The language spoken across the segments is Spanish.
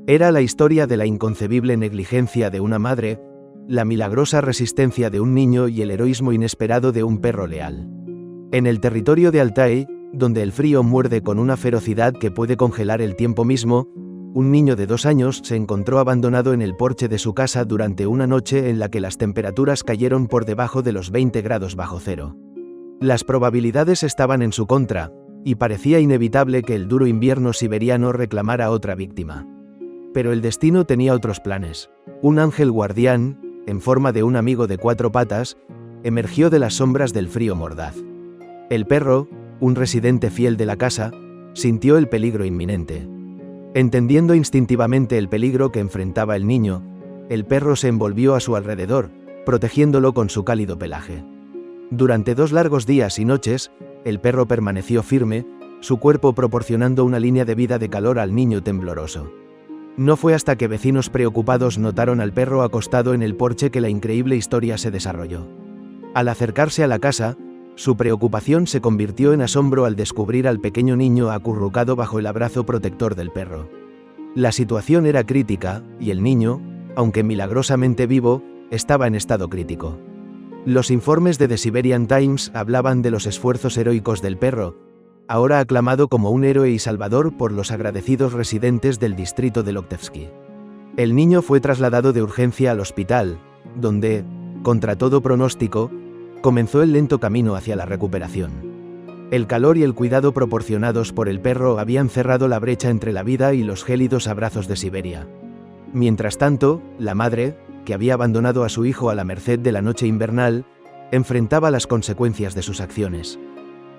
Era la historia de la inconcebible negligencia de una madre, la milagrosa resistencia de un niño y el heroísmo inesperado de un perro leal. En el territorio de Altai, donde el frío muerde con una ferocidad que puede congelar el tiempo mismo, un niño de 2 años se encontró abandonado en el porche de su casa durante una noche en la que las temperaturas cayeron por debajo de los 20 grados bajo cero. Las probabilidades estaban en su contra, y parecía inevitable que el duro invierno siberiano reclamara otra víctima. Pero el destino tenía otros planes. Un ángel guardián, en forma de un amigo de 4 patas, emergió de las sombras del frío mordaz. El perro, un residente fiel de la casa, sintió el peligro inminente. Entendiendo instintivamente el peligro que enfrentaba el niño, el perro se envolvió a su alrededor, protegiéndolo con su cálido pelaje. Durante 2 largos días y noches, el perro permaneció firme, su cuerpo proporcionando una línea de vida de calor al niño tembloroso. No fue hasta que vecinos preocupados notaron al perro acostado en el porche que la increíble historia se desarrolló. Al acercarse a la casa, su preocupación se convirtió en asombro al descubrir al pequeño niño acurrucado bajo el abrazo protector del perro. La situación era crítica, y el niño, aunque milagrosamente vivo, estaba en estado crítico. Los informes de The Siberian Times hablaban de los esfuerzos heroicos del perro, ahora aclamado como un héroe y salvador por los agradecidos residentes del distrito de Loktevsky. El niño fue trasladado de urgencia al hospital, donde, contra todo pronóstico, comenzó el lento camino hacia la recuperación. El calor y el cuidado proporcionados por el perro habían cerrado la brecha entre la vida y los gélidos abrazos de Siberia. Mientras tanto, la madre, que había abandonado a su hijo a la merced de la noche invernal, enfrentaba las consecuencias de sus acciones.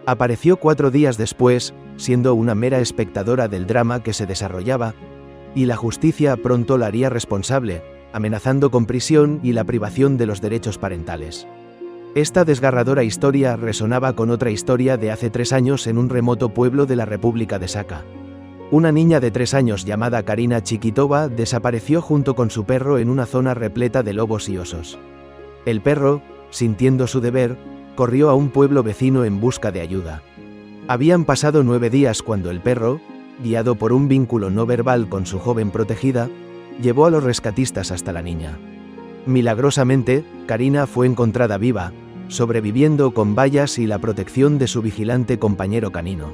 Apareció 4 días después, siendo una mera espectadora del drama que se desarrollaba, y la justicia pronto la haría responsable, amenazando con prisión y la privación de los derechos parentales. Esta desgarradora historia resonaba con otra historia de hace 3 años en un remoto pueblo de la República de Sakha. Una niña de 3 años llamada Karina Chikitova desapareció junto con su perro en una zona repleta de lobos y osos. El perro, sintiendo su deber, corrió a un pueblo vecino en busca de ayuda. Habían pasado 9 días cuando el perro, guiado por un vínculo no verbal con su joven protegida, llevó a los rescatistas hasta la niña. Milagrosamente, Karina fue encontrada viva, sobreviviendo con vallas y la protección de su vigilante compañero canino.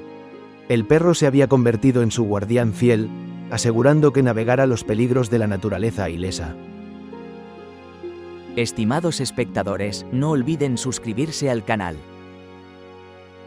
El perro se había convertido en su guardián fiel, asegurando que navegara los peligros de la naturaleza ilesa. Estimados espectadores, no olviden suscribirse al canal.